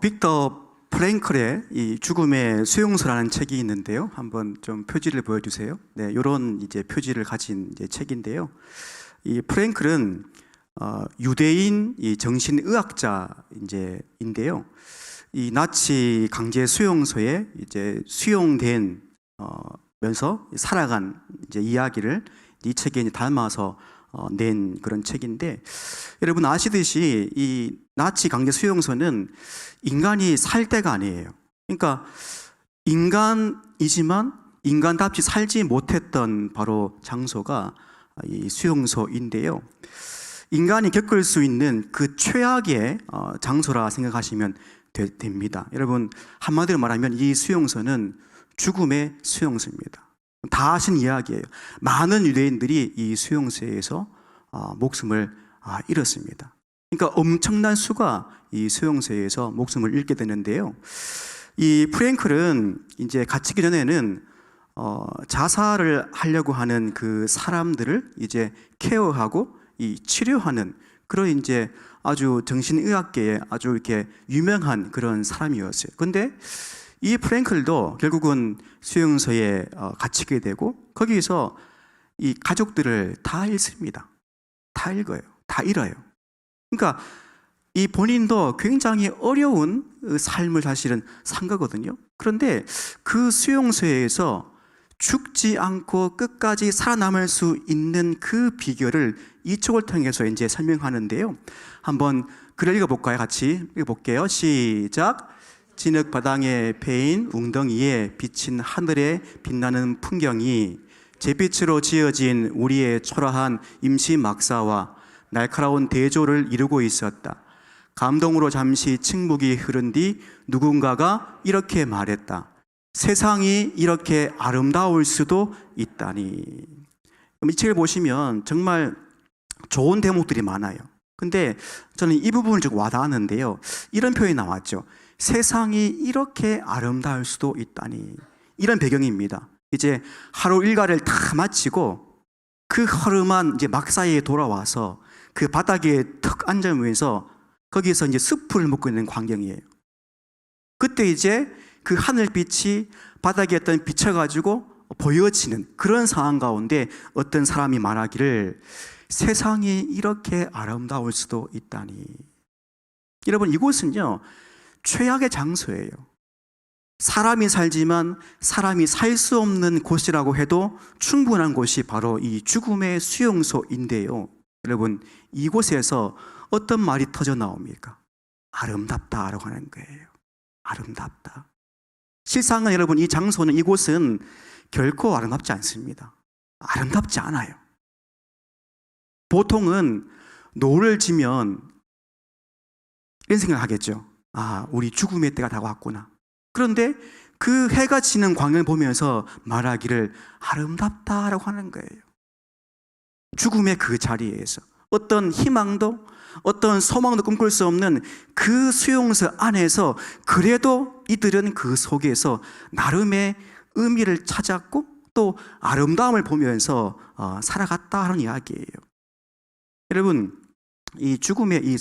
빅터 프랭클의 이 죽음의 수용소라는 책이 있는데요. 한번 좀 표지를 보여주세요. 네, 이런 이제 표지를 가진 이제 책인데요. 이 프랭클은 유대인 이 정신의학자 인데요. 이 나치 강제 수용소에 이제 수용된 면서 살아간 이제 이야기를 이 책에 이제 담아서 낸 그런 책인데, 여러분 아시듯이 이 나치 강제 수용소는 인간이 살 데가 아니에요. 그러니까 인간이지만 인간답지 살지 못했던 바로 장소가 이 수용소인데요. 인간이 겪을 수 있는 그 최악의 장소라 생각하시면 됩니다. 여러분 한마디로 말하면 이 수용소는 죽음의 수용소입니다. 다 아신 이야기예요. 많은 유대인들이 이 수용소에서 목숨을 잃었습니다. 그러니까 엄청난 수가 이 수용소에서 목숨을 잃게 되는데요. 이 프랭클은 이제 갇히기 전에는 자살을 하려고 하는 그 사람들을 이제 케어하고 이 치료하는 그런 이제 아주 정신의학계에 아주 이렇게 유명한 그런 사람이었어요. 근데 이 프랭클도 결국은 수용소에 갇히게 되고 거기서 이 가족들을 다 잃습니다. 다 잃어요. 다 잃어요. 그러니까 이 본인도 굉장히 어려운 삶을 사실은 산 거거든요. 그런데 그 수용소에서 죽지 않고 끝까지 살아남을 수 있는 그 비결을 이 책을 통해서 이제 설명하는데요. 한번 글을 읽어볼까요? 같이 읽어볼게요. 시작. 진흙 바닥에 패인 웅덩이에 비친 하늘에 빛나는 풍경이 잿빛으로 지어진 우리의 초라한 임시 막사와 날카로운 대조를 이루고 있었다. 감동으로 잠시 침묵이 흐른 뒤 누군가가 이렇게 말했다. 세상이 이렇게 아름다울 수도 있다니. 이 책을 보시면 정말 좋은 대목들이 많아요. 근데 저는 이 부분을 좀 와닿았는데요. 이런 표현이 나왔죠. 세상이 이렇게 아름다울 수도 있다니. 이런 배경입니다. 이제 하루 일과를 다 마치고 그 허름한 이제 막사에 돌아와서 그 바닥에 턱 앉으면서 거기서 이제 숲을 먹고 있는 광경이에요. 그때 이제 그 하늘빛이 바닥에 비쳐가지고 보여지는 그런 상황 가운데 어떤 사람이 말하기를 세상이 이렇게 아름다울 수도 있다니. 여러분 이곳은요 최악의 장소예요. 사람이 살지만 사람이 살 수 없는 곳이라고 해도 충분한 곳이 바로 이 죽음의 수용소인데요. 여러분 이곳에서 어떤 말이 터져 나옵니까? 아름답다라고 하는 거예요. 아름답다. 실상은 여러분 이 장소는 이곳은 결코 아름답지 않습니다. 아름답지 않아요. 보통은 노를 지면 이런 생각을 하겠죠. 우리 죽음의 때가 다가왔구나. 그런데 그 해가 지는 광경을 보면서 말하기를 아름답다라고 하는 거예요. 죽음의 그 자리에서 어떤 희망도 어떤 소망도 꿈꿀 수 없는 그 수용소 안에서 그래도 이들은 그 속에서 나름의 의미를 찾았고 또 아름다움을 보면서 살아갔다 하는 이야기예요. 여러분 이 죽음의 이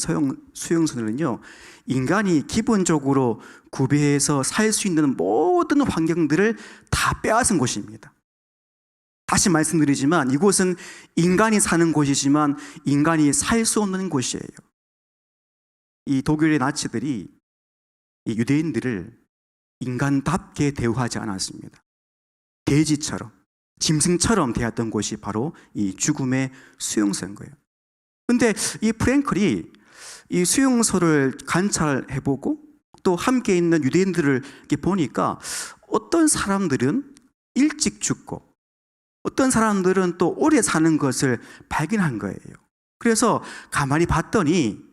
수용소는요 인간이 기본적으로 구비해서 살 수 있는 모든 환경들을 다 빼앗은 곳입니다. 다시 말씀드리지만 이곳은 인간이 사는 곳이지만 인간이 살 수 없는 곳이에요. 이 독일의 나치들이 이 유대인들을 인간답게 대우하지 않았습니다. 돼지처럼 짐승처럼 대했던 곳이 바로 이 죽음의 수용소인 거예요. 근데 이 프랭클이 이 수용소를 관찰해보고 또 함께 있는 유대인들을 이렇게 보니까 어떤 사람들은 일찍 죽고 어떤 사람들은 또 오래 사는 것을 발견한 거예요. 그래서 가만히 봤더니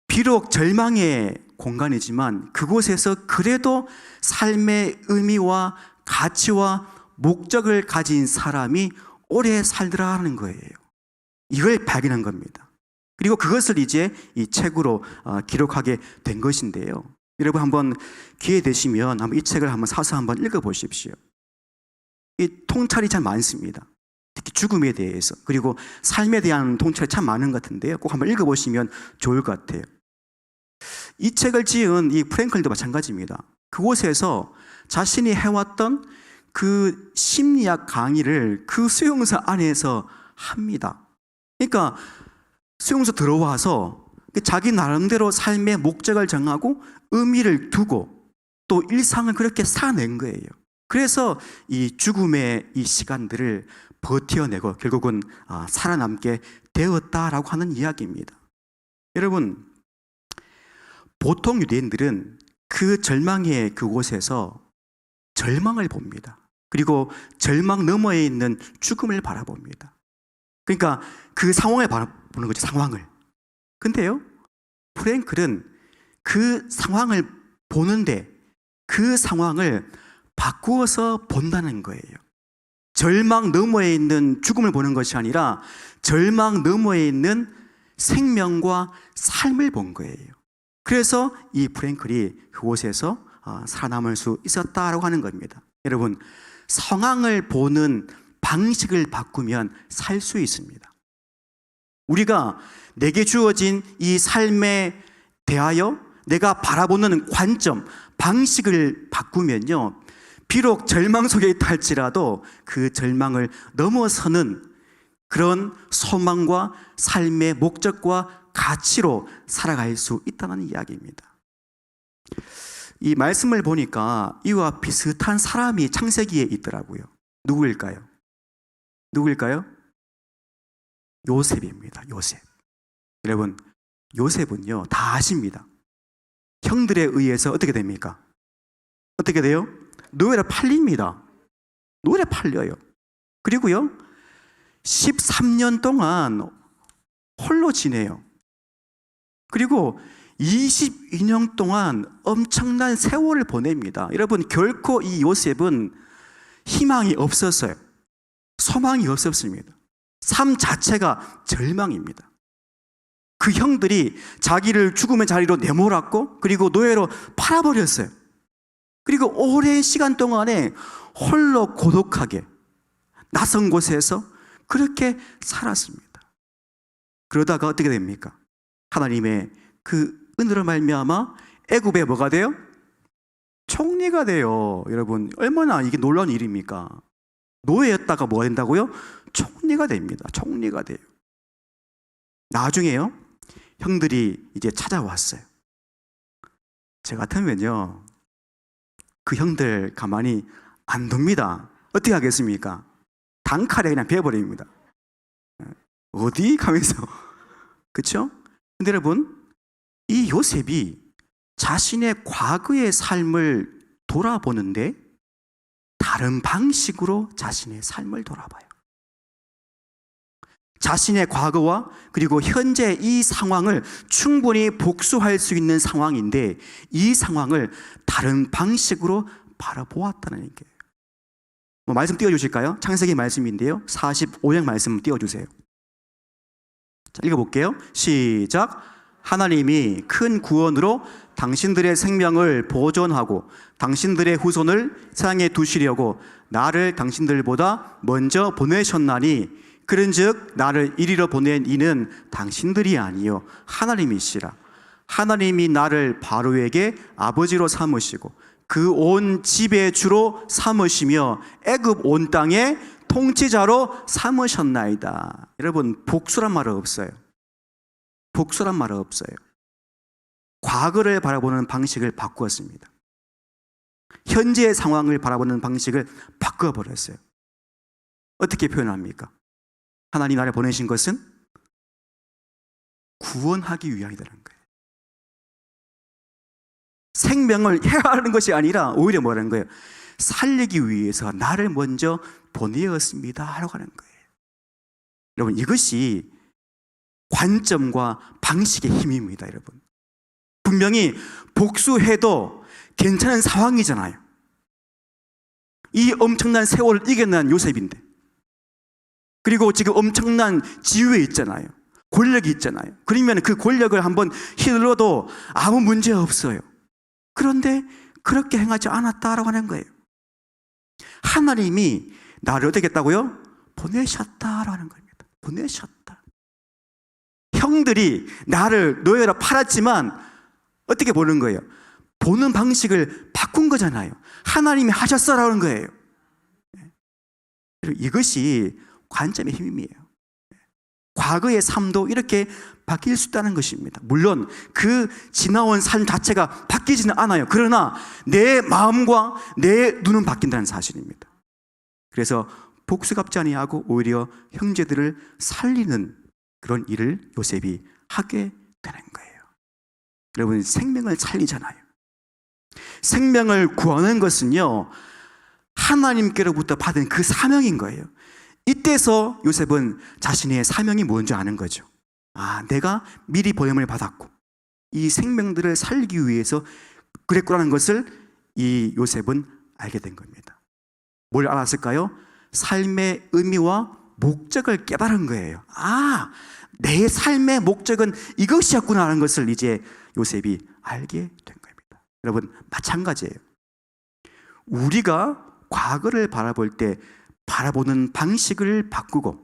비록 절망의 공간이지만 그곳에서 그래도 삶의 의미와 가치와 목적을 가진 사람이 오래 살더라는 거예요. 이걸 발견한 겁니다. 그리고 그것을 이제 이 책으로 기록하게 된 것인데요. 여러분 한번 기회 되시면 한번 이 책을 한번 사서 한번 읽어보십시오. 이 통찰이 참 많습니다. 특히 죽음에 대해서 그리고 삶에 대한 통찰이 참 많은 것 같은데요. 꼭 한번 읽어보시면 좋을 것 같아요. 이 책을 지은 이 프랭클린도 마찬가지입니다. 그곳에서 자신이 해왔던 그 심리학 강의를 그 수용소 안에서 합니다. 그러니까 수용소 들어와서 자기 나름대로 삶의 목적을 정하고 의미를 두고 또 일상을 그렇게 살아낸 거예요. 그래서 이 죽음의 이 시간들을 버텨내고 결국은 살아남게 되었다라고 하는 이야기입니다. 여러분, 보통 유대인들은 그 절망의 그곳에서 절망을 봅니다. 그리고 절망 너머에 있는 죽음을 바라봅니다. 그러니까 그 상황을 바라보는 거죠, 상황을. 근데요, 프랭클은 그 상황을 보는데 그 상황을 바꾸어서 본다는 거예요. 절망 너머에 있는 죽음을 보는 것이 아니라 절망 너머에 있는 생명과 삶을 본 거예요. 그래서 이 프랭클이 그곳에서 살아남을 수 있었다라고 하는 겁니다. 여러분, 상황을 보는 방식을 바꾸면 살 수 있습니다. 우리가 내게 주어진 이 삶에 대하여 내가 바라보는 관점, 방식을 바꾸면요, 비록 절망 속에 있다 할지라도 그 절망을 넘어서는 그런 소망과 삶의 목적과 가치로 살아갈 수 있다는 이야기입니다. 이 말씀을 보니까 이와 비슷한 사람이 창세기에 있더라고요. 누구일까요? 누구일까요? 요셉입니다. 요셉. 여러분, 요셉은요, 다 아십니다. 형들에 의해서 어떻게 됩니까? 어떻게 돼요? 노예로 팔립니다. 노예로 팔려요. 그리고요, 13년 동안 홀로 지내요. 그리고 22년 동안 엄청난 세월을 보냅니다. 여러분, 결코 이 요셉은 희망이 없었어요. 소망이 없었습니다. 삶 자체가 절망입니다. 그 형들이 자기를 죽음의 자리로 내몰았고, 그리고 노예로 팔아버렸어요. 그리고 오랜 시간 동안에 홀로 고독하게 낯선 곳에서 그렇게 살았습니다. 그러다가 어떻게 됩니까? 하나님의 그 은혜로 말미암아 애굽에 뭐가 돼요? 총리가 돼요. 여러분, 얼마나 이게 놀라운 일입니까? 노예였다가 뭐가 된다고요? 총리가 됩니다. 총리가 돼요. 나중에요, 형들이 이제 찾아왔어요. 저 같으면요, 그 형들 가만히 안 둡니다. 어떻게 하겠습니까? 단칼에 그냥 베어버립니다. 어디 가면서. 그렇죠? 근데 여러분, 이 요셉이 자신의 과거의 삶을 돌아보는데 다른 방식으로 자신의 삶을 돌아봐요. 자신의 과거와 그리고 현재 이 상황을 충분히 복수할 수 있는 상황인데 이 상황을 다른 방식으로 바라보았다는 얘기예요. 말씀 띄워주실까요? 창세기 말씀인데요, 45장 말씀 띄워주세요. 자, 읽어볼게요. 시작. 하나님이 큰 구원으로 당신들의 생명을 보존하고 당신들의 후손을 세상에 두시려고 나를 당신들보다 먼저 보내셨나니 그런즉 나를 이리로 보낸 이는 당신들이 아니요 하나님이시라. 하나님이 나를 바로에게 아버지로 삼으시고 그 온 집의 주로 삼으시며 애굽 온 땅의 통치자로 삼으셨나이다. 여러분, 복수란 말은 없어요. 복수란 말은 없어요. 과거를 바라보는 방식을 바꾸었습니다. 현재의 상황을 바라보는 방식을 바꿔버렸어요. 어떻게 표현합니까? 하나님 나를 보내신 것은 구원하기 위함이라는 거예요. 생명을 해하는 것이 아니라 오히려 뭐라는 거예요? 살리기 위해서 나를 먼저 보내었습니다 하라고 하는 거예요. 여러분, 이것이 관점과 방식의 힘입니다. 여러분, 분명히 복수해도 괜찮은 상황이잖아요. 이 엄청난 세월을 이겨낸 요셉인데, 그리고 지금 엄청난 지위에 있잖아요. 권력이 있잖아요. 그러면 그 권력을 한번 휘둘러도 아무 문제 없어요. 그런데 그렇게 행하지 않았다라고 하는 거예요. 하나님이 나를 어떻게 했다고요? 보내셨다라고 하는 겁니다. 보내셨다. 형들이 나를 노예로 팔았지만 어떻게 보는 거예요? 보는 방식을 바꾼 거잖아요. 하나님이 하셨어라는 거예요. 이것이 관점의 힘이에요. 과거의 삶도 이렇게 바뀔 수 있다는 것입니다. 물론 그 지나온 삶 자체가 바뀌지는 않아요. 그러나 내 마음과 내 눈은 바뀐다는 사실입니다. 그래서 복수갚지 아니하고 오히려 형제들을 살리는 그런 일을 요셉이 하게 되는 거예요. 여러분, 생명을 살리잖아요. 생명을 구하는 것은요, 하나님께로부터 받은 그 사명인 거예요. 이때서 요셉은 자신의 사명이 뭔지 아는 거죠. 내가 미리 보냄을 받았고 이 생명들을 살리기 위해서 그랬구나는 것을 이 요셉은 알게 된 겁니다. 뭘 알았을까요? 삶의 의미와 목적을 깨달은 거예요. 내 삶의 목적은 이것이었구나 하는 것을 이제 요셉이 알게 된 겁니다. 여러분, 마찬가지예요. 우리가 과거를 바라볼 때 바라보는 방식을 바꾸고,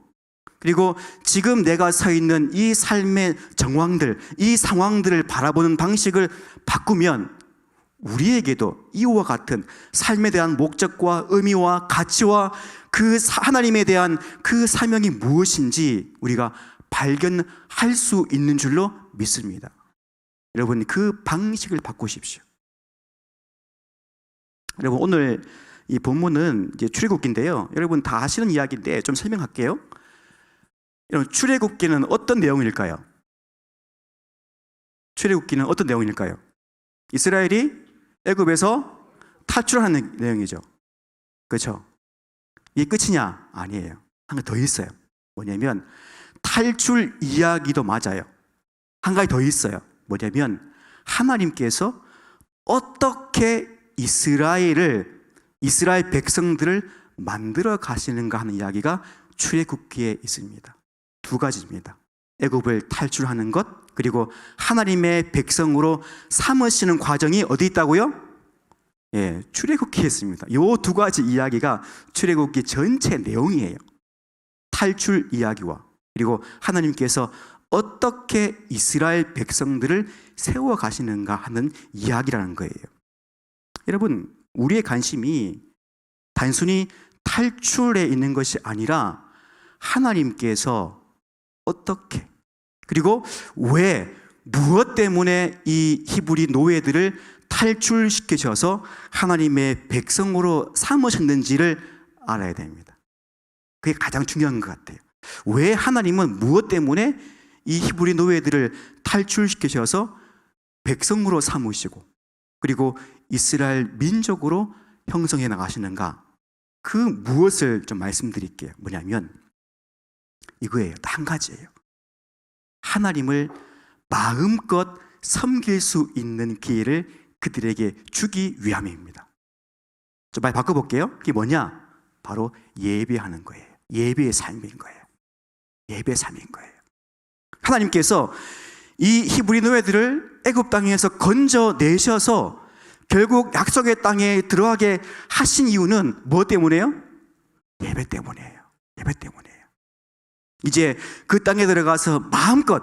그리고 지금 내가 서 있는 이 삶의 정황들, 이 상황들을 바라보는 방식을 바꾸면 우리에게도 이와 같은 삶에 대한 목적과 의미와 가치와 그 하나님에 대한 그 사명이 무엇인지 우리가 발견할 수 있는 줄로 믿습니다. 여러분, 그 방식을 바꾸십시오. 여러분, 오늘 이 본문은 이제 출애굽기인데요. 여러분 다 아시는 이야기인데 좀 설명할게요. 여러분, 출애굽기는 어떤 내용일까요? 출애굽기는 어떤 내용일까요? 이스라엘이 애굽에서 탈출하는 내용이죠. 그렇죠? 이게 끝이냐? 아니에요. 한 가지 더 있어요. 뭐냐면 탈출 이야기도 맞아요. 한 가지 더 있어요. 뭐냐면 하나님께서 어떻게 이스라엘 백성들을 만들어 가시는가 하는 이야기가 출애굽기에 있습니다. 두 가지입니다. 애굽을 탈출하는 것, 그리고 하나님의 백성으로 삼으시는 과정이 어디 있다고요? 출애굽기에 있습니다. 이 두 가지 이야기가 출애굽기 전체 내용이에요. 탈출 이야기와 그리고 하나님께서 어떻게 이스라엘 백성들을 세워 가시는가 하는 이야기라는 거예요. 여러분, 우리의 관심이 단순히 탈출에 있는 것이 아니라 하나님께서 어떻게, 그리고 왜, 무엇 때문에 이 히브리 노예들을 탈출시키셔서 하나님의 백성으로 삼으셨는지를 알아야 됩니다. 그게 가장 중요한 것 같아요. 왜 하나님은 무엇 때문에 이 히브리 노예들을 탈출시키셔서 백성으로 삼으시고 그리고 이스라엘 민족으로 형성해 나가시는가, 그 무엇을 좀 말씀드릴게요. 뭐냐면 이거예요. 한 가지예요. 하나님을 마음껏 섬길 수 있는 기회를 그들에게 주기 위함입니다. 좀 말 바꿔볼게요. 그게 뭐냐? 바로 예배하는 거예요. 예배의 삶인 거예요. 예배의 삶인 거예요. 하나님께서 이 히브리 노예들을 애굽 땅에서 건져내셔서 결국 약속의 땅에 들어가게 하신 이유는 무엇 때문에요? 예배 때문이에요. 예배 때문이에요. 이제 그 땅에 들어가서 마음껏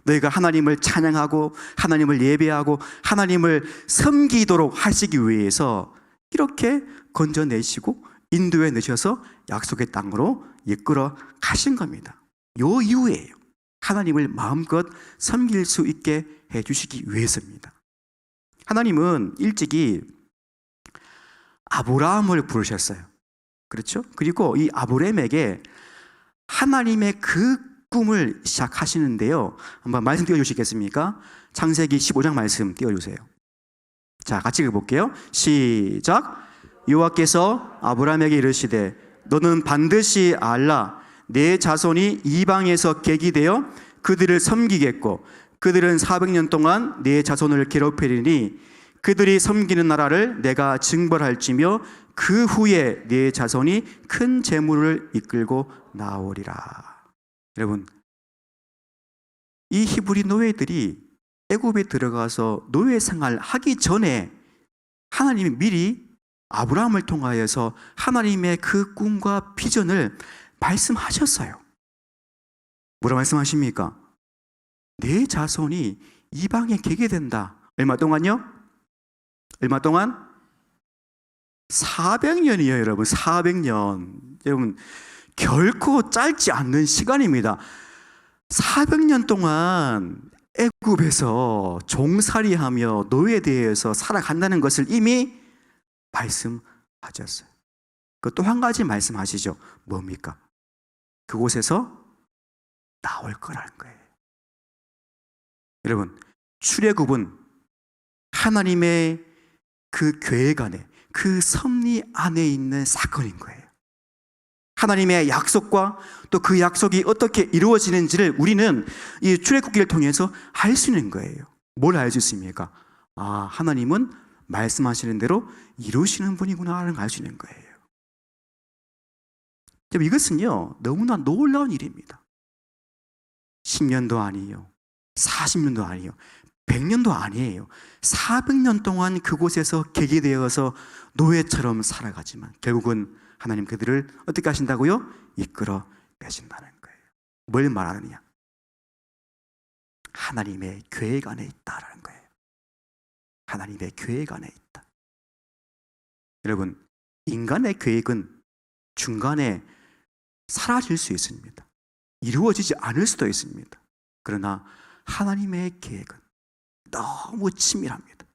너희가 하나님을 찬양하고 하나님을 예배하고 하나님을 섬기도록 하시기 위해서 이렇게 건져내시고 인도해 내셔서 약속의 땅으로 이끌어 가신 겁니다. 요 이유예요. 하나님을 마음껏 섬길 수 있게 해주시기 위해서입니다. 하나님은 일찍이 아브라함을 부르셨어요. 그렇죠? 그리고 이 아브라함에게 하나님의 그 꿈을 시작하시는데요. 한번 말씀 띄워주시겠습니까? 창세기 15장 말씀 띄워주세요. 자, 같이 읽어볼게요. 시작. 여호와께서 아브라함에게 이르시되 너는 반드시 알라. 내 자손이 이방에서 객이 되어 그들을 섬기겠고 그들은 400년 동안 내 자손을 괴롭히리니 그들이 섬기는 나라를 내가 징벌할지며 그 후에 내 자손이 큰 재물을 이끌고 나오리라. 여러분, 이 히브리 노예들이 애굽에 들어가서 노예 생활 하기 전에 하나님이 미리 아브라함을 통하여서 하나님의 그 꿈과 비전을 말씀하셨어요. 뭐라 말씀하십니까? 내 자손이 이방에 개게 된다. 얼마 동안요? 얼마 동안? 400년이에요, 여러분. 400년. 여러분, 결코 짧지 않는 시간입니다. 400년 동안 애굽에서 종살이하며 노예대에서 살아간다는 것을 이미 말씀하셨어요. 그 또 한 가지 말씀하시죠. 뭡니까? 그곳에서 나올 거라는 거예요. 여러분, 출애굽은 하나님의 그 계획 안에, 그 섭리 안에 있는 사건인 거예요. 하나님의 약속과 또 그 약속이 어떻게 이루어지는지를 우리는 이 출애굽기를 통해서 알 수 있는 거예요. 뭘 알 수 있습니까? 아, 하나님은 말씀하시는 대로 이루시는 분이구나 하는 걸 알 수 있는 거예요. 이것은요, 너무나 놀라운 일입니다. 10년도 아니에요. 40년도 아니에요. 100년도 아니에요. 400년 동안 그곳에서 계기되어서 노예처럼 살아가지만 결국은 하나님 그들을 어떻게 하신다고요? 이끌어 내신다는 거예요. 뭘 말하느냐? 하나님의 계획 안에 있다라는 거예요. 하나님의 계획 안에 있다. 여러분, 인간의 계획은 중간에 사라질 수 있습니다. 이루어지지 않을 수도 있습니다. 그러나 하나님의 계획은 너무 치밀합니다.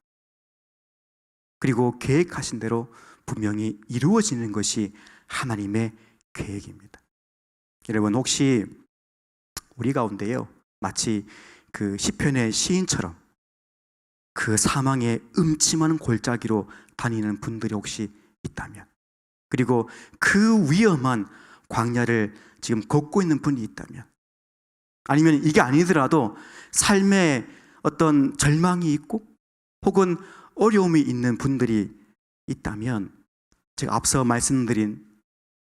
그리고 계획하신 대로 분명히 이루어지는 것이 하나님의 계획입니다. 여러분, 혹시 우리 가운데요, 마치 그 시편의 시인처럼 그 사망의 음침한 골짜기로 다니는 분들이 혹시 있다면, 그리고 그 위험한 광야를 지금 걷고 있는 분이 있다면, 아니면 이게 아니더라도 삶에 어떤 절망이 있고 혹은 어려움이 있는 분들이 있다면, 제가 앞서 말씀드린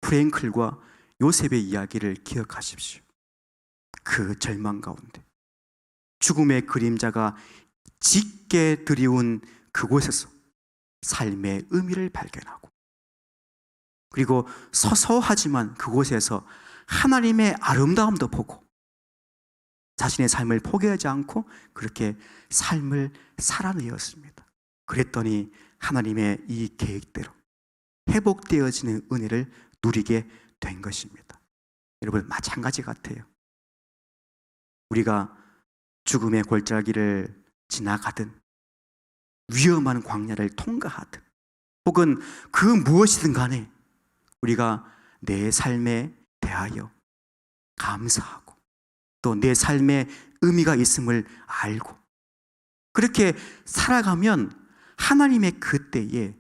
프랭클과 요셉의 이야기를 기억하십시오. 그 절망 가운데 죽음의 그림자가 짙게 드리운 그곳에서 삶의 의미를 발견하고, 그리고 서서하지만 그곳에서 하나님의 아름다움도 보고 자신의 삶을 포기하지 않고 그렇게 삶을 살아내었습니다. 그랬더니 하나님의 이 계획대로 회복되어지는 은혜를 누리게 된 것입니다. 여러분, 마찬가지 같아요. 우리가 죽음의 골짜기를 지나가든 위험한 광야를 통과하든 혹은 그 무엇이든 간에 우리가 내 삶에 대하여 감사하고 또 내 삶에 의미가 있음을 알고 그렇게 살아가면 하나님의 그때에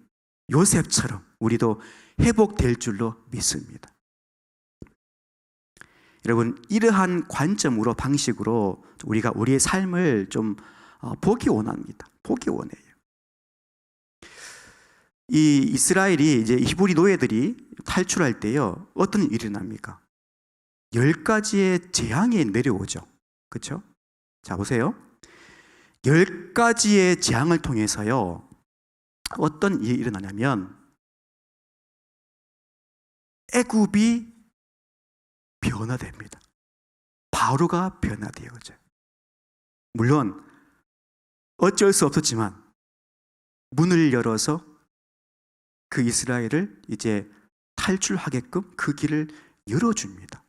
요셉처럼 우리도 회복될 줄로 믿습니다. 여러분, 이러한 관점으로, 방식으로 우리가 우리의 삶을 좀 보기 원합니다. 보기 원해요. 이 이스라엘이 이제 히브리 노예들이 탈출할 때요, 어떤 일이 일어납니까? 10가지의 재앙이 내려오죠. 그렇죠? 자, 보세요. 10가지의 재앙을 통해서요, 어떤 일이 일어나냐면 애굽이 변화됩니다. 바로가 변화되어져요. 물론 어쩔 수 없었지만 문을 열어서 그 이스라엘을 이제 탈출하게끔 그 길을 열어줍니다.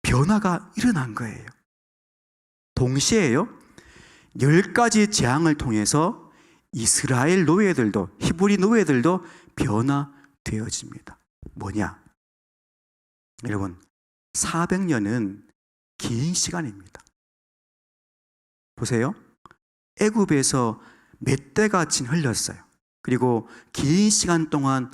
변화가 일어난 거예요. 동시에요, 10가지 재앙을 통해서 이스라엘 노예들도, 히브리 노예들도 변화되어집니다. 뭐냐? 여러분, 400년은 긴 시간입니다. 보세요. 애굽에서 몇 대가 진 흘렸어요. 그리고 긴 시간 동안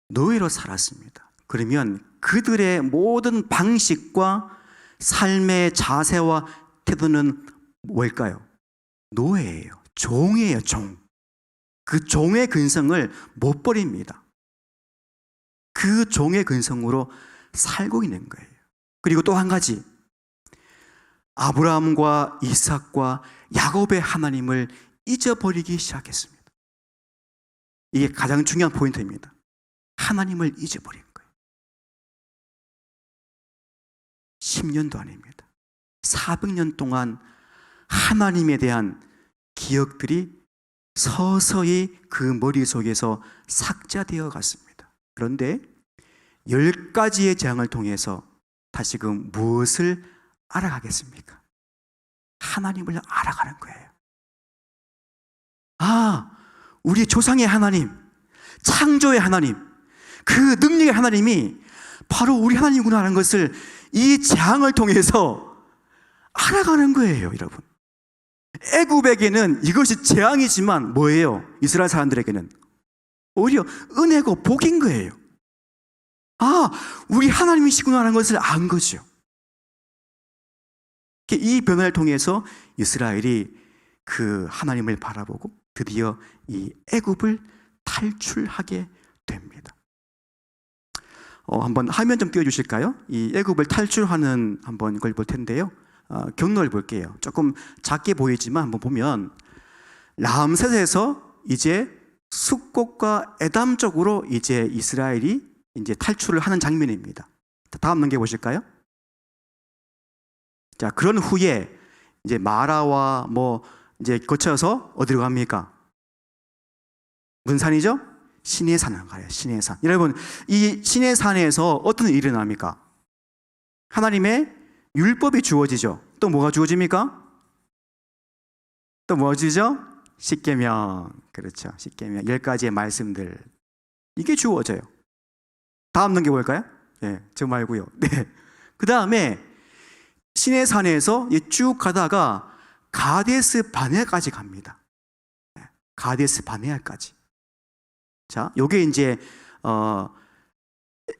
노예로 살았습니다. 그러면 그들의 모든 방식과 삶의 자세와 태도는 뭘까요? 노예예요. 종이에요, 종. 그 종의 근성을 못 버립니다. 그 종의 근성으로 살고 있는 거예요. 그리고 또 한 가지, 아브라함과 이삭과 야곱의 하나님을 잊어버리기 시작했습니다. 이게 가장 중요한 포인트입니다. 하나님을 잊어버린 거예요. 10년도 아닙니다. 400년 동안 하나님에 대한 기억들이 서서히 그 머릿속에서 삭제되어 갔습니다. 그런데 10가지의 재앙을 통해서 다시금 무엇을 알아가겠습니까? 하나님을 알아가는 거예요. 아, 우리 조상의 하나님, 창조의 하나님, 그 능력의 하나님이 바로 우리 하나님이구나 하는 것을 이 재앙을 통해서 알아가는 거예요, 여러분. 애굽에게는 이것이 재앙이지만 뭐예요? 이스라엘 사람들에게는 오히려 은혜고 복인 거예요. 아, 우리 하나님이시구나 하는 것을 안 거죠. 이 변화를 통해서 이스라엘이 그 하나님을 바라보고 드디어 이 애굽을 탈출하게 됩니다. 한번 화면 좀 띄워주실까요? 이 애굽을 탈출하는 한번 걸 볼 텐데요. 경로를 볼게요. 조금 작게 보이지만 한번 보면 람셋에서 이제 숫곳과 에담 쪽으로 이제 이스라엘이 이제 탈출을 하는 장면입니다. 다음 넘겨 보실까요? 자, 그런 후에 이제 마라와 뭐 이제 거쳐서 어디로 갑니까? 무슨 산이죠? 시내 산을 가요. 시내 산. 여러분, 이 시내 산에서 어떤 일이 일어납니까? 하나님의 율법이 주어지죠. 또 뭐가 주어집니까? 또 뭐가 주어지죠? 십계명. 그렇죠. 십계명. 10가지의 말씀들. 이게 주어져요. 다음 넘겨볼까요? 네, 저 말고요. 네. 그 다음에 시내산에서 쭉 가다가 가데스 바네아까지 갑니다. 가데스 바네아까지. 자, 요게 이제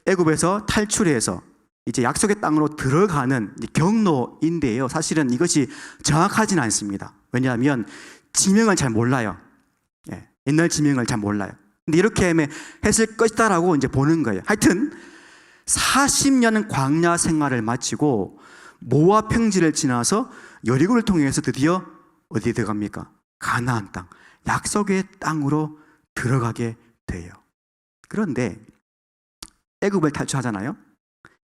애굽에서 탈출해서 이제 약속의 땅으로 들어가는 경로인데요. 사실은 이것이 정확하지는 않습니다. 왜냐하면 지명을 잘 몰라요. 옛날 지명을 잘 몰라요. 근데 이렇게 했을 것이다라고 이제 보는 거예요. 하여튼 40년 광야 생활을 마치고 모압 평지를 지나서 여리고를 통해서 드디어 어디에 들어갑니까? 가나안 땅, 약속의 땅으로 들어가게 돼요. 그런데 애굽을 탈출하잖아요.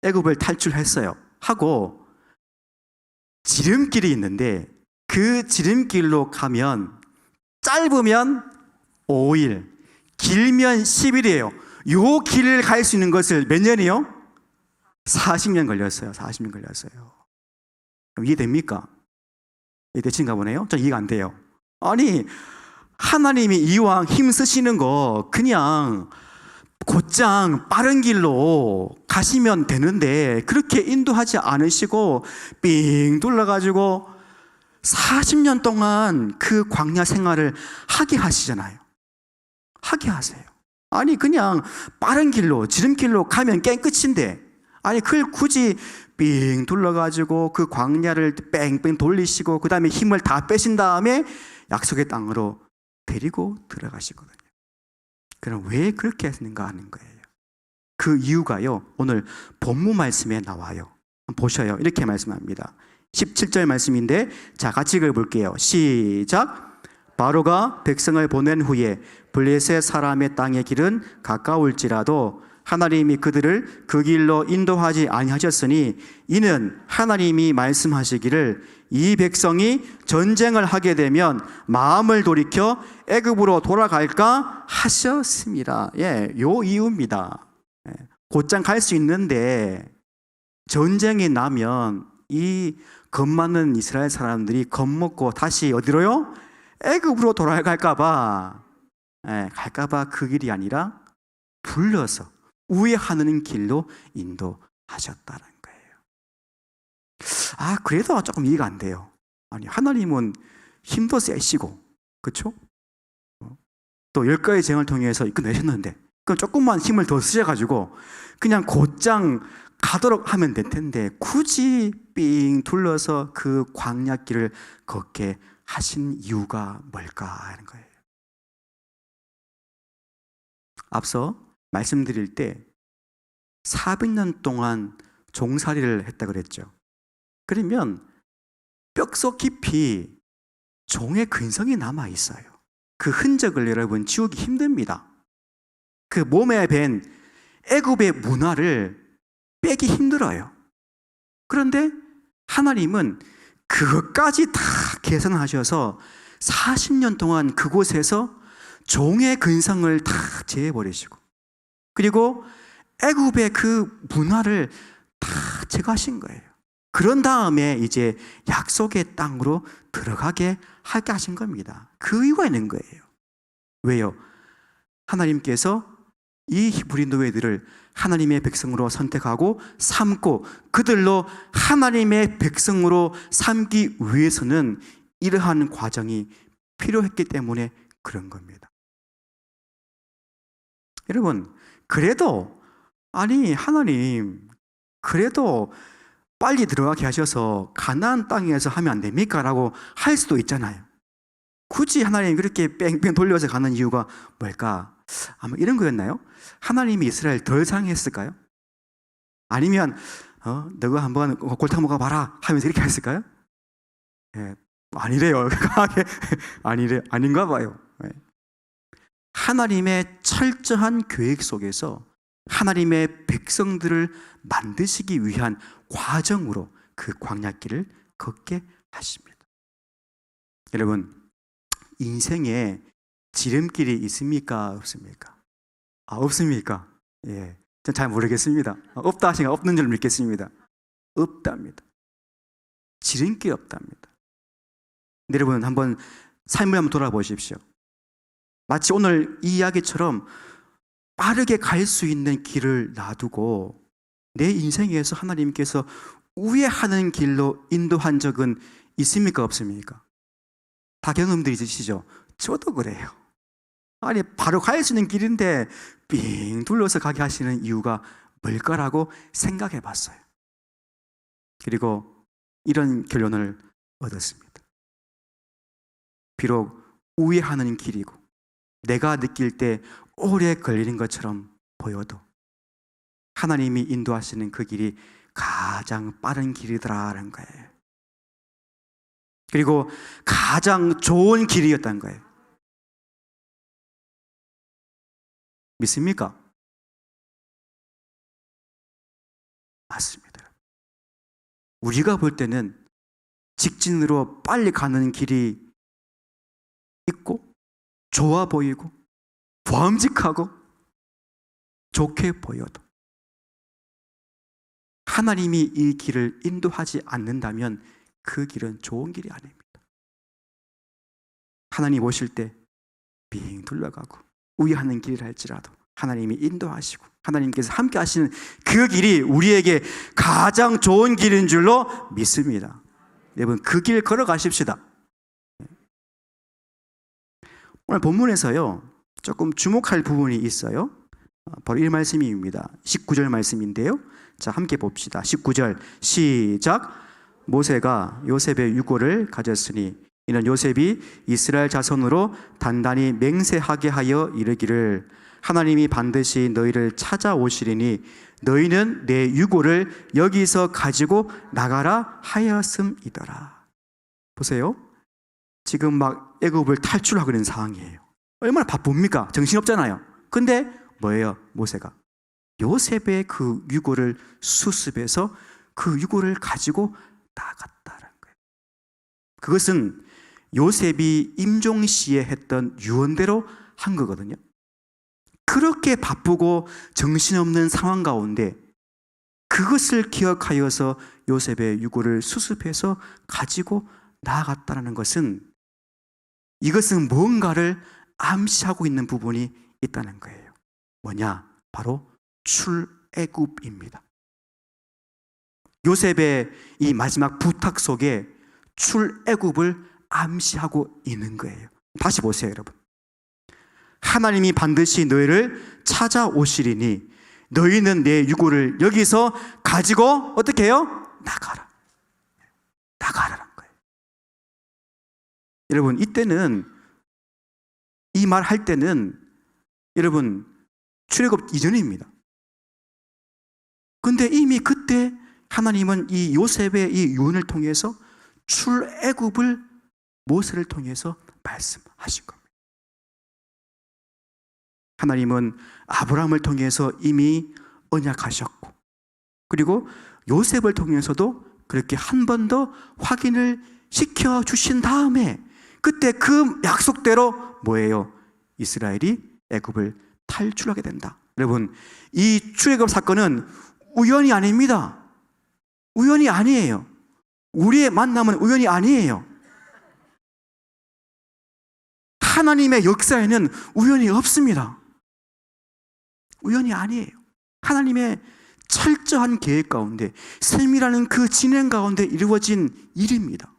애굽을 탈출했어요. 하고 지름길이 있는데 그 지름길로 가면 짧으면 5일, 길면 10일이에요. 요 길을 갈 수 있는 것을 몇 년이요? 40년 걸렸어요. 40년 걸렸어요. 그럼 이해됩니까? 이해되신가 보네요. 저 이해가 안 돼요. 아니, 하나님이 이왕 힘 쓰시는 거 그냥 곧장 빠른 길로 가시면 되는데 그렇게 인도하지 않으시고 삥 둘러가지고 40년 동안 그 광야 생활을 하게 하시잖아요. 하게 하세요. 아니, 그냥 빠른 길로 지름길로 가면 게임 끝인데, 아니 그걸 굳이 삥 둘러가지고 그 광야를 뺑뺑 돌리시고 그 다음에 힘을 다 빼신 다음에 약속의 땅으로 데리고 들어가시거든요. 그럼 왜 그렇게 했는가 하는 거예요. 그 이유가요, 오늘 본문 말씀에 나와요. 보셔요. 이렇게 말씀합니다. 17절 말씀인데, 자, 같이 읽어볼게요. 시작. 바로가 백성을 보낸 후에 블레셋 사람의 땅의 길은 가까울지라도 하나님이 그들을 그 길로 인도하지 아니하셨으니 이는 하나님이 말씀하시기를 이 백성이 전쟁을 하게 되면 마음을 돌이켜 애굽으로 돌아갈까 하셨습니다. 예, 요 이유입니다. 곧장 갈 수 있는데 전쟁이 나면 이 겁많은 이스라엘 사람들이 겁먹고 다시 어디로요? 애굽으로 돌아갈까봐, 갈까봐 그 길이 아니라 불러서 우회하는 길로 인도하셨다는 거예요. 아, 그래도 조금 이해가 안 돼요. 아니, 하나님은 힘도 세시고, 그렇죠? 또 10가지 재앙을 통해서 이끌어내셨는데, 그럼 조금만 힘을 더 쓰셔가지고 그냥 곧장 가도록 하면 될 텐데 굳이 삥 둘러서 그 광야길을 걷게 하신 이유가 뭘까 하는 거예요. 앞서 말씀드릴 때 400년 동안 종살이를 했다 그랬죠. 그러면 뼛속 깊이 종의 근성이 남아 있어요. 그 흔적을 여러분 지우기 힘듭니다. 그 몸에 밴 애굽의 문화를 빼기 힘들어요. 그런데 하나님은 그것까지 다 계산하셔서 40년 동안 그곳에서 종의 근성을 다 제해버리시고, 그리고 애굽의 그 문화를 다 제거하신 거예요. 그런 다음에 이제 약속의 땅으로 들어가게 하게 하신 겁니다. 그 이유가 있는 거예요. 왜요? 하나님께서 이 히브리 노예들을 하나님의 백성으로 선택하고 삼고 그들로 하나님의 백성으로 삼기 위해서는 이러한 과정이 필요했기 때문에 그런 겁니다. 여러분, 그래도 아니 하나님 그래도 빨리 들어가게 하셔서 가나안 땅에서 하면 안 됩니까? 라고 할 수도 있잖아요. 굳이 하나님 그렇게 뺑뺑 돌려서 가는 이유가 뭘까? 아마 이런 거였나요? 하나님이 이스라엘 덜 사랑했을까요? 아니면 너가 한번 골탕 먹어봐라 하면서 이렇게 했을까요? 예, 아니래요. 아닌가 봐요. 예. 하나님의 철저한 계획 속에서 하나님의 백성들을 만드시기 위한 과정으로 그 광야길을 걷게 하십니다. 여러분, 인생에 지름길이 있습니까? 없습니까? 없습니까? 예, 전 잘 모르겠습니다. 없다 하시니까 없는 줄 믿겠습니다. 없답니다. 지름길 없답니다. 여러분, 한번 삶을 한번 돌아보십시오. 마치 오늘 이 이야기처럼 빠르게 갈 수 있는 길을 놔두고 내 인생에서 하나님께서 우회하는 길로 인도한 적은 있습니까? 없습니까? 다 경험들이 있으시죠? 저도 그래요. 아니 바로 갈 수 있는 길인데 삥 둘러서 가게 하시는 이유가 뭘까라고 생각해 봤어요. 그리고 이런 결론을 얻었습니다. 비록 우회하는 길이고 내가 느낄 때 오래 걸리는 것처럼 보여도 하나님이 인도하시는 그 길이 가장 빠른 길이더라라는 거예요. 그리고 가장 좋은 길이었다는 거예요. 믿습니까? 맞습니다. 우리가 볼 때는 직진으로 빨리 가는 길이 있고 좋아 보이고 보암직하고 좋게 보여도 하나님이 이 길을 인도하지 않는다면 그 길은 좋은 길이 아닙니다. 하나님 오실 때 빙 둘러가고 우회하는 길이라 할지라도 하나님이 인도하시고 하나님께서 함께 하시는 그 길이 우리에게 가장 좋은 길인 줄로 믿습니다. 여러분, 그 길 걸어가십시다. 오늘 본문에서요 조금 주목할 부분이 있어요. 바로 이 말씀입니다. 19절 말씀인데요. 자, 함께 봅시다. 19절 시작. 모세가 요셉의 유고를 가졌으니 이는 요셉이 이스라엘 자손으로 단단히 맹세하게 하여 이르기를 하나님이 반드시 너희를 찾아오시리니 너희는 내 유고를 여기서 가지고 나가라 하였음이더라. 보세요. 지금 막 애굽을 탈출하고 있는 상황이에요. 얼마나 바쁩니까? 정신없잖아요. 근데 뭐예요? 모세가 요셉의 그 유고를 수습해서 그 유고를 가지고 나갔다는 거예요. 그것은 요셉이 임종시에 했던 유언대로 한 거거든요. 그렇게 바쁘고 정신없는 상황 가운데 그것을 기억하여서 요셉의 유고를 수습해서 가지고 나아갔다는 것은 이것은 무언가를 암시하고 있는 부분이 있다는 거예요. 뭐냐? 바로 출애굽입니다. 요셉의 이 마지막 부탁 속에 출애굽을 암시하고 있는 거예요. 다시 보세요, 여러분. 하나님이 반드시 너희를 찾아오시리니 너희는 내 유고를 여기서 가지고 어떻게 해요? 나가라. 나가라는 거예요. 여러분, 이때는 이 말 할 때는 여러분 출애굽 이전입니다. 근데 이미 그때 하나님은 이 요셉의 이 유언을 통해서 출애굽을 모세를 통해서 말씀하신 겁니다. 하나님은 아브라함을 통해서 이미 언약하셨고 그리고 요셉을 통해서도 그렇게 한 번 더 확인을 시켜주신 다음에 그때 그 약속대로 뭐예요? 이스라엘이 애굽을 탈출하게 된다. 여러분, 이 출애굽 사건은 우연이 아닙니다. 우연이 아니에요. 우리의 만남은 우연이 아니에요. 하나님의 역사에는 우연이 없습니다. 우연이 아니에요. 하나님의 철저한 계획 가운데, 세밀하는 그 진행 가운데 이루어진 일입니다.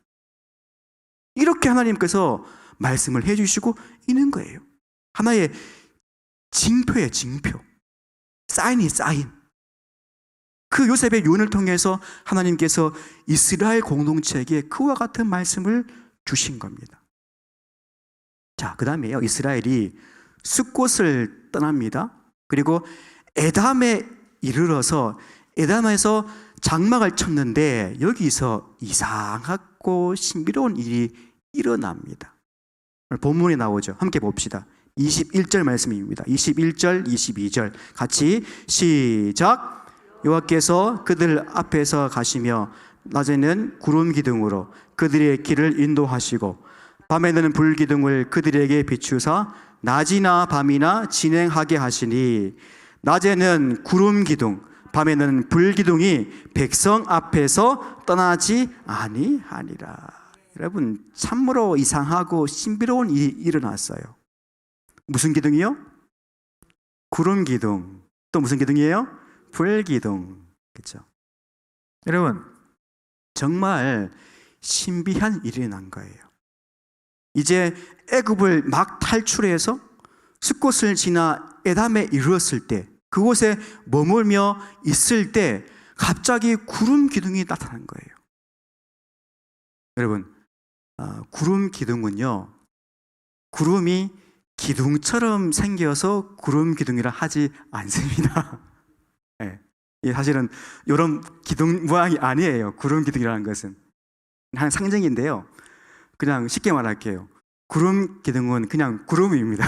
이렇게 하나님께서 말씀을 해주시고 있는 거예요. 하나의 징표예요, 징표. 사인이 사인. 그 요셉의 유언을 통해서 하나님께서 이스라엘 공동체에게 그와 같은 말씀을 주신 겁니다. 자, 그 다음에요. 이스라엘이 숫곳을 떠납니다. 그리고 에담에 이르러서 에담에서 장막을 쳤는데 여기서 이상하고 신비로운 일이 일어납니다. 오늘 본문에 나오죠. 함께 봅시다. 21절 말씀입니다. 21절, 22절 같이 시작. 여호와께서 그들 앞에서 가시며 낮에는 구름 기둥으로 그들의 길을 인도하시고 밤에는 불 기둥을 그들에게 비추사 낮이나 밤이나 진행하게 하시니 낮에는 구름 기둥 밤에는 불 기둥이 백성 앞에서 떠나지 아니하니라. 여러분, 참으로 이상하고 신비로운 일이 일어났어요. 무슨 기둥이요? 구름 기둥. 또 무슨 기둥이에요? 불 기둥. 그렇죠? 여러분, 정말 신비한 일이 난 거예요. 이제 애굽을 막 탈출해서 숫곳을 지나 에담에 이르렀을 때, 그곳에 머물며 있을 때 갑자기 구름 기둥이 나타난 거예요. 여러분, 구름 기둥은요, 구름이 기둥처럼 생겨서 구름 기둥이라 하지 않습니다. 네. 사실은 이런 기둥 모양이 아니에요. 구름 기둥이라는 것은 한 상징인데요. 그냥 쉽게 말할게요. 구름 기둥은 그냥 구름입니다.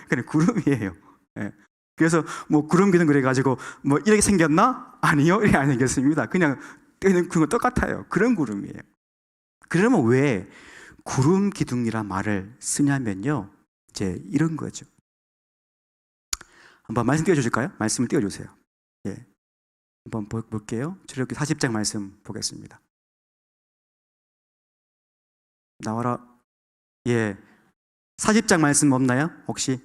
그냥 구름이에요. 네. 그래서 뭐 구름 기둥 그래가지고 뭐 이렇게 생겼나? 아니요, 이렇게 안 생겼습니다. 그냥 그거 똑같아요. 그런 구름이에요. 그러면 왜 구름 기둥이란 말을 쓰냐면요, 이제 이런 거죠. 한번 말씀 띄워주실까요? 말씀을 띄워주세요. 예, 한번 볼게요. 출애굽기 40장 말씀 보겠습니다. 나와라. 예, 40장 말씀 없나요? 혹시?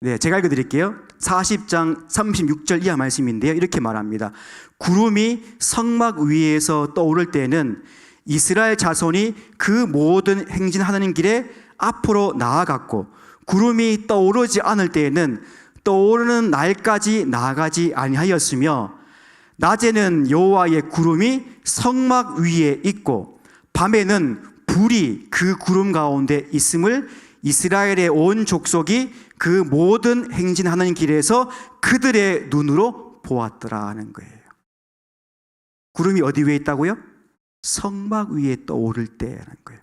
네, 제가 읽어드릴게요. 40장 36절 이하 말씀인데요, 이렇게 말합니다. 구름이 성막 위에서 떠오를 때에는 이스라엘 자손이 그 모든 행진하는 길에 앞으로 나아갔고, 구름이 떠오르지 않을 때에는 떠오르는 날까지 나아가지 아니하였으며, 낮에는 여호와의 구름이 성막 위에 있고 밤에는 불이 그 구름 가운데 있음을 이스라엘의 온 족속이 그 모든 행진하는 길에서 그들의 눈으로 보았더라 하는 거예요. 구름이 어디 위에 있다고요? 성막 위에 떠오를 때라는 거예요.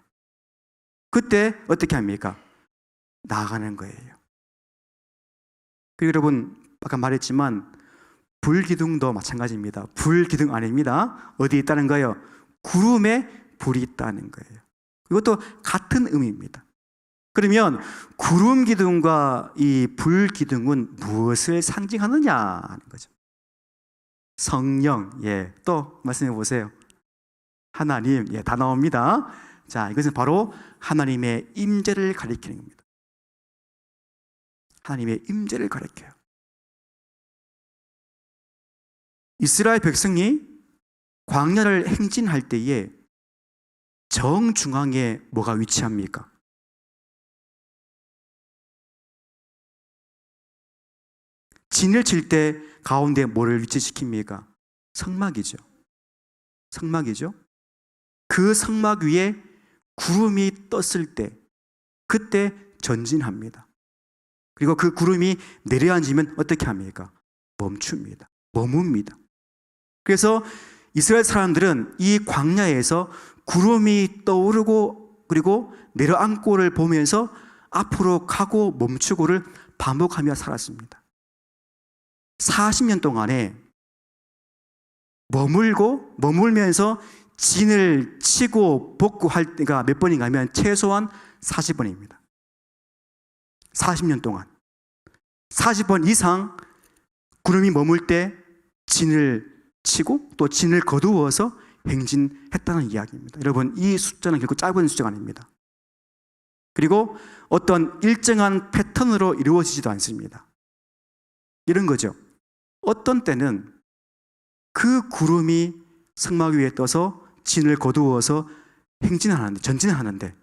그때 어떻게 합니까? 나가는 거예요. 그리고 여러분, 아까 말했지만 불기둥도 마찬가지입니다. 불기둥 아닙니다. 어디 있다는 거예요? 구름에 불이 있다는 거예요. 이것도 같은 의미입니다. 그러면 구름 기둥과 이 불 기둥은 무엇을 상징하느냐 하는 거죠. 성령. 예, 또 말씀해 보세요. 하나님. 예, 다 나옵니다. 자, 이것은 바로 하나님의 임재를 가리키는 겁니다. 하나님의 임재를 가리켜요. 이스라엘 백성이 광야를 행진할 때에 정중앙에 뭐가 위치합니까? 진을 칠 때 가운데 뭐를 위치시킵니까? 성막이죠. 성막이죠. 그 성막 위에 구름이 떴을 때, 그때 전진합니다. 그리고 그 구름이 내려앉으면 어떻게 합니까? 멈춥니다. 머뭅니다. 그래서 이스라엘 사람들은 이 광야에서 구름이 떠오르고 그리고 내려앉고를 보면서 앞으로 가고 멈추고를 반복하며 살았습니다. 40년 동안에 머물면서 진을 치고 복구할 때가 몇 번인가 하면 최소한 40번입니다. 40년 동안 40번 이상 구름이 머물 때 진을 치고 또 진을 거두어서 행진했다는 이야기입니다. 여러분, 이 숫자는 결코 짧은 숫자가 아닙니다. 그리고 어떤 일정한 패턴으로 이루어지지도 않습니다. 이런 거죠. 어떤 때는 그 구름이 성막 위에 떠서 진을 거두어서 전진하는데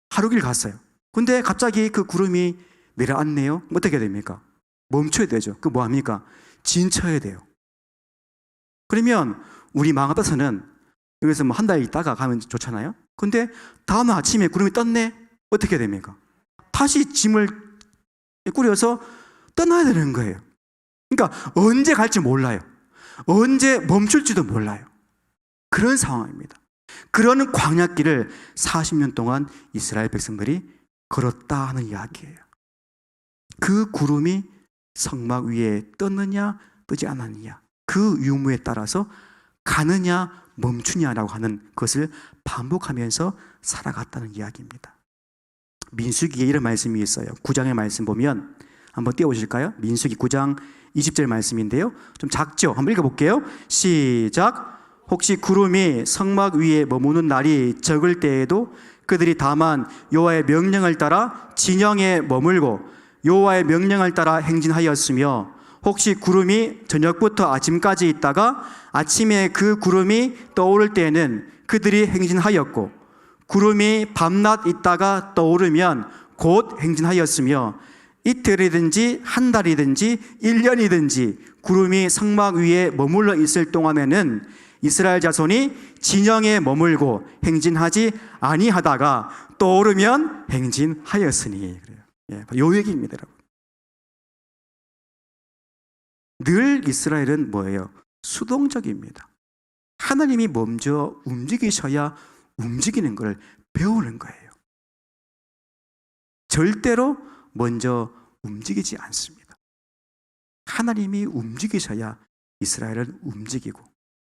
하루길 갔어요. 근데 갑자기 그 구름이 내려앉네요. 어떻게 됩니까? 멈춰야 되죠. 그 뭐합니까? 진쳐야 돼요. 그러면 우리 마음 같아서는 여기서 뭐 한 달 있다가 가면 좋잖아요. 근데 다음 아침에 구름이 떴네? 어떻게 됩니까? 다시 짐을 꾸려서 떠나야 되는 거예요. 그러니까 언제 갈지 몰라요. 언제 멈출지도 몰라요. 그런 상황입니다. 그런 광야길을 40년 동안 이스라엘 백성들이 걸었다 하는 이야기예요. 그 구름이 성막 위에 떴느냐 뜨지 않았느냐, 그 유무에 따라서 가느냐 멈추냐라고 하는 것을 반복하면서 살아갔다는 이야기입니다. 민수기에 이런 말씀이 있어요. 9장의 말씀 보면 한번 띄워보실까요? 민수기 9장 20절 말씀인데요. 좀 작죠? 한번 읽어볼게요. 시작. 혹시 구름이 성막 위에 머무는 날이 적을 때에도 그들이 다만 여호와의 명령을 따라 진영에 머물고 여호와의 명령을 따라 행진하였으며, 혹시 구름이 저녁부터 아침까지 있다가 아침에 그 구름이 떠오를 때에는 그들이 행진하였고, 구름이 밤낮 있다가 떠오르면 곧 행진하였으며, 이틀이든지 한 달이든지 1년이든지 구름이 성막 위에 머물러 있을 동안에는 이스라엘 자손이 진영에 머물고 행진하지 아니하다가 떠오르면 행진하였으니. 그래요. 예, 요 얘기입니다, 여러분. 늘 이스라엘은 뭐예요? 수동적입니다. 하나님이 먼저 움직이셔야 움직이는 걸 배우는 거예요. 절대로 먼저 움직이지 않습니다. 하나님이 움직이셔야 이스라엘은 움직이고,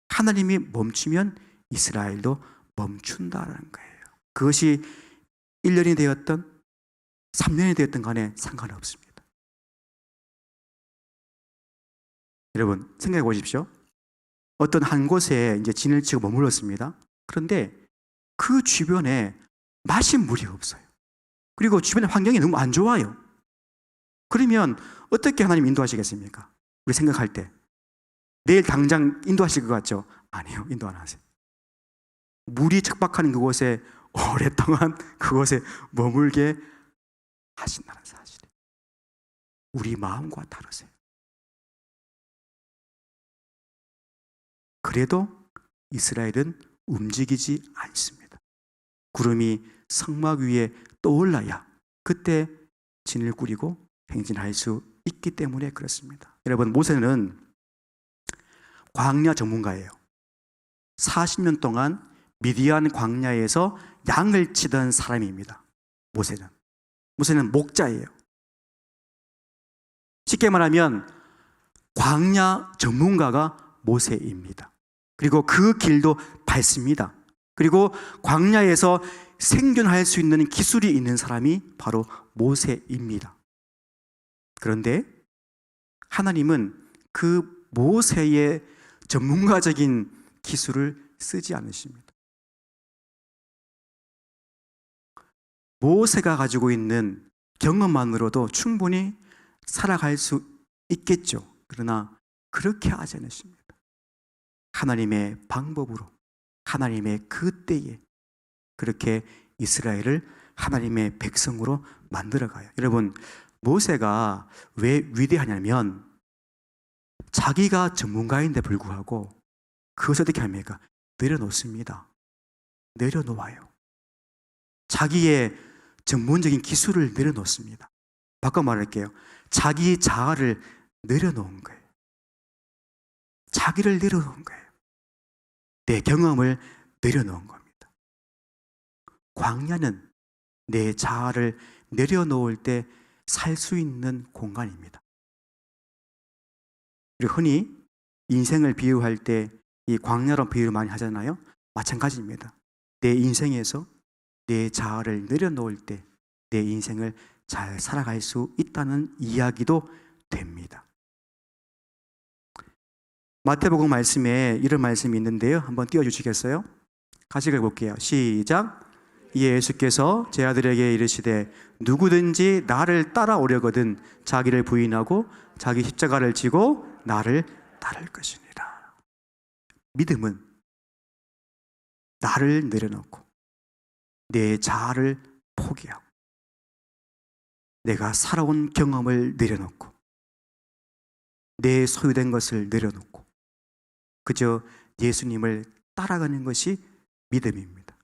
하나님이 멈추면 이스라엘도 멈춘다는 거예요. 그것이 1년이 되었던 3년이 되었던 간에 상관없습니다. 여러분, 생각해 보십시오. 어떤 한 곳에 이제 진을 치고 머물렀습니다. 그런데 그 주변에 마실 물이 없어요. 그리고 주변의 환경이 너무 안 좋아요. 그러면 어떻게 하나님 인도하시겠습니까? 우리 생각할 때 내일 당장 인도하실 것 같죠? 아니요, 인도 안 하세요. 물이 척박한 그곳에 오랫동안 그곳에 머물게 하신다는 사실. 우리 마음과 다르세요. 그래도 이스라엘은 움직이지 않습니다. 구름이 성막 위에 떠올라야 그때 진을 꾸리고 행진할 수 있기 때문에 그렇습니다. 여러분, 모세는 광야 전문가예요. 40년 동안 미디안 광야에서 양을 치던 사람입니다. 모세는 목자예요. 쉽게 말하면 광야 전문가가 모세입니다. 그리고 그 길도 밟습니다. 그리고 광야에서 생존할 수 있는 기술이 있는 사람이 바로 모세입니다. 그런데 하나님은 그 모세의 전문가적인 기술을 쓰지 않으십니다. 모세가 가지고 있는 경험만으로도 충분히 살아갈 수 있겠죠. 그러나 그렇게 하지 않으십니다. 하나님의 방법으로, 하나님의 그 때에 그렇게 이스라엘을 하나님의 백성으로 만들어가요. 여러분, 모세가 왜 위대하냐면 자기가 전문가인데 불구하고 그것을 어떻게 합니까? 내려놓습니다. 내려놓아요. 자기의 전문적인 기술을 내려놓습니다. 바꿔 말할게요. 자기 자아를 내려놓은 거예요. 자기를 내려놓은 거예요. 내 경험을 내려놓은 겁니다. 광야는 내 자아를 내려놓을 때 살 수 있는 공간입니다. 우리 흔히 인생을 비유할 때 이 광야로 비유를 많이 하잖아요. 마찬가지입니다. 내 인생에서 내 자아를 내려놓을 때 내 인생을 잘 살아갈 수 있다는 이야기도 됩니다. 마태복음 말씀에 이런 말씀이 있는데요. 한번 띄워주시겠어요? 같이 읽어볼게요. 시작. 예수께서 제 아들에게 이르시되 누구든지 나를 따라오려거든 자기를 부인하고 자기 십자가를 지고 나를 따를 것이니라. 믿음은 나를 내려놓고 내 자아를 포기하고 내가 살아온 경험을 내려놓고 내 소유된 것을 내려놓고 그저 예수님을 따라가는 것이 믿음입니다.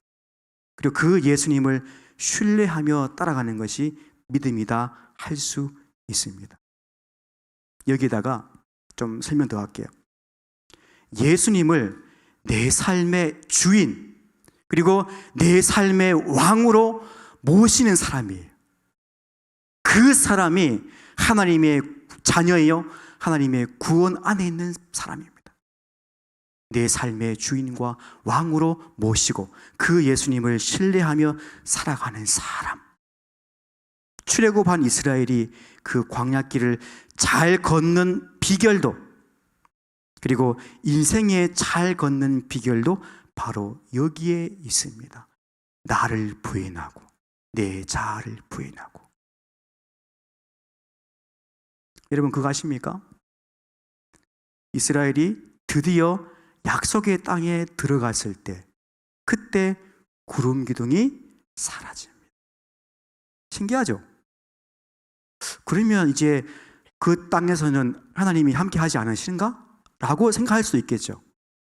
그리고 그 예수님을 신뢰하며 따라가는 것이 믿음이다 할 수 있습니다. 여기다가 좀 설명 더 할게요. 예수님을 내 삶의 주인 그리고 내 삶의 왕으로 모시는 사람이에요. 그 사람이 하나님의 자녀이요 하나님의 구원 안에 있는 사람입니다. 내 삶의 주인과 왕으로 모시고 그 예수님을 신뢰하며 살아가는 사람. 출애굽한 이스라엘이 그 광야길을 잘 걷는 비결도 그리고 인생에 잘 걷는 비결도 바로 여기에 있습니다. 나를 부인하고 내 자아를 부인하고. 여러분 그거 아십니까? 이스라엘이 드디어 약속의 땅에 들어갔을 때 그때 구름 기둥이 사라집니다. 신기하죠? 그러면 이제 그 땅에서는 하나님이 함께 하지 않으신가? 라고 생각할 수도 있겠죠.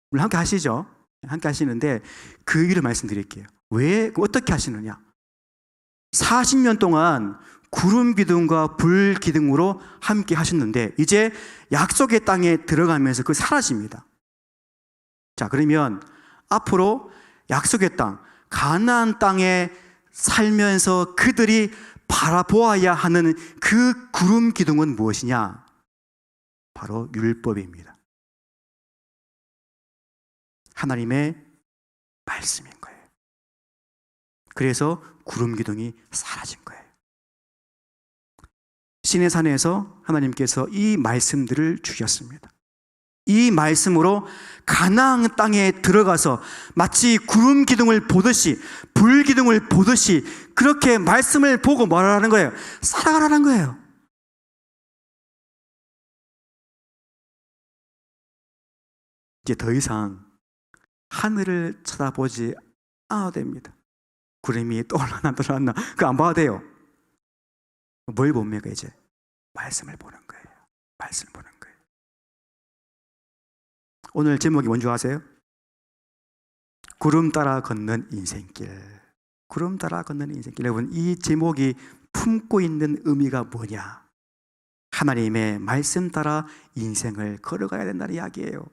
물론 함께 하시죠. 함께 하시는데 그 이유를 말씀드릴게요. 왜? 어떻게 하시느냐? 40년 동안 구름 기둥과 불 기둥으로 함께 하셨는데 이제 약속의 땅에 들어가면서 그 사라집니다. 자, 그러면 앞으로 약속의 땅, 가나안 땅에 살면서 그들이 바라보아야 하는 그 구름 기둥은 무엇이냐? 바로 율법입니다. 하나님의 말씀인 거예요. 그래서 구름 기둥이 사라진 거예요. 시내산에서 하나님께서 이 말씀들을 주셨습니다. 이 말씀으로 가나안 땅에 들어가서 마치 구름 기둥을 보듯이 불 기둥을 보듯이 그렇게 말씀을 보고 뭐라는 거예요? 살아가라는 거예요. 이제 더 이상 하늘을 쳐다보지 않아도 됩니다. 구름이 떠올랐나 떠올랐나 그거 안 봐도 돼요. 뭘 봅니까 이제? 말씀을 보는 거예요. 말씀을 보는 거예요. 오늘 제목이 뭔지 아세요? 구름 따라 걷는 인생길. 구름 따라 걷는 인생길. 여러분 이 제목이 품고 있는 의미가 뭐냐? 하나님의 말씀 따라 인생을 걸어가야 된다는 이야기예요.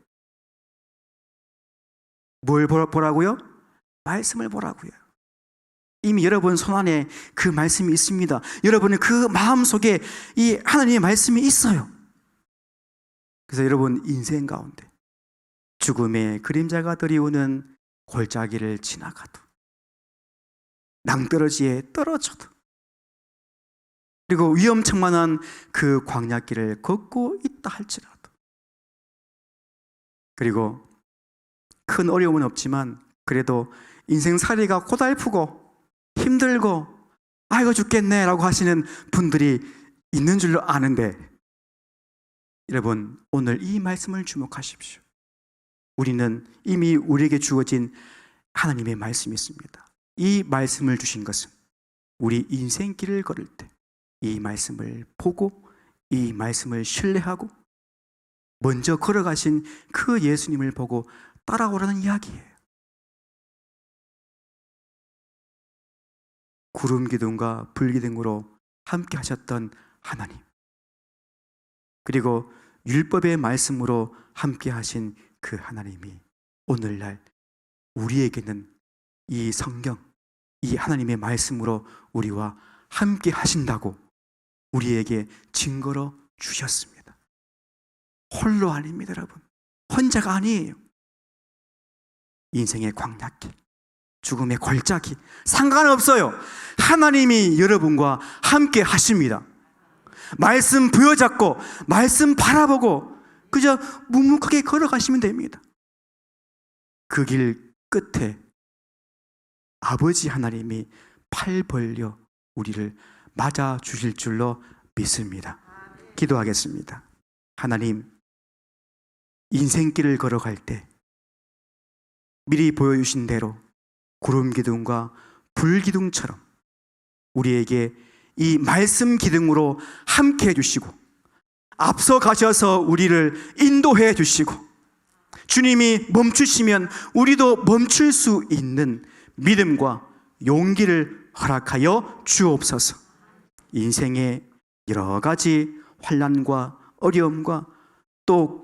뭘 보라고요? 말씀을 보라고요. 이미 여러분 손안에 그 말씀이 있습니다. 여러분의 그 마음속에 이 하나님의 말씀이 있어요. 그래서 여러분 인생 가운데 죽음의 그림자가 드리우는 골짜기를 지나가도 낭떠러지에 떨어져도 그리고 위험천만한 그 광야길을 걷고 있다 할지라도 그리고 큰 어려움은 없지만 그래도 인생살이가 고달프고 힘들고 아이고 죽겠네 라고 하시는 분들이 있는 줄로 아는데 여러분 오늘 이 말씀을 주목하십시오. 우리는 이미 우리에게 주어진 하나님의 말씀이 있습니다. 이 말씀을 주신 것은 우리 인생길을 걸을 때 이 말씀을 보고 이 말씀을 신뢰하고 먼저 걸어가신 그 예수님을 보고 따라오라는 이야기예요. 구름 기둥과 불 기둥으로 함께 하셨던 하나님 그리고 율법의 말씀으로 함께 하신 그 하나님이 오늘날 우리에게는 이 성경, 이 하나님의 말씀으로 우리와 함께 하신다고 우리에게 증거로 주셨습니다. 홀로 아닙니다, 여러분. 혼자가 아니에요. 인생의 광야길, 죽음의 골짜기 상관없어요. 하나님이 여러분과 함께 하십니다. 말씀 부여잡고 말씀 바라보고 그저 묵묵하게 걸어가시면 됩니다. 그 길 끝에 아버지 하나님이 팔 벌려 우리를 맞아 주실 줄로 믿습니다. 기도하겠습니다. 하나님, 인생길을 걸어갈 때 미리 보여주신 대로 구름 기둥과 불 기둥처럼 우리에게 이 말씀 기둥으로 함께 해주시고 앞서 가셔서 우리를 인도해 주시고 주님이 멈추시면 우리도 멈출 수 있는 믿음과 용기를 허락하여 주옵소서. 인생의 여러 가지 환난과 어려움과 또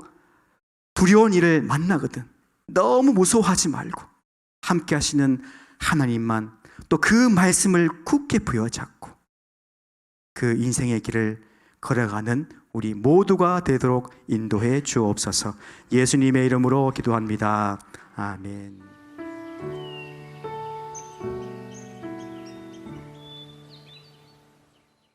두려운 일을 만나거든 너무 무서워하지 말고 함께 하시는 하나님만 또 그 말씀을 굳게 부여잡고 그 인생의 길을 걸어가는 우리 모두가 되도록 인도해 주옵소서. 예수님의 이름으로 기도합니다. 아멘.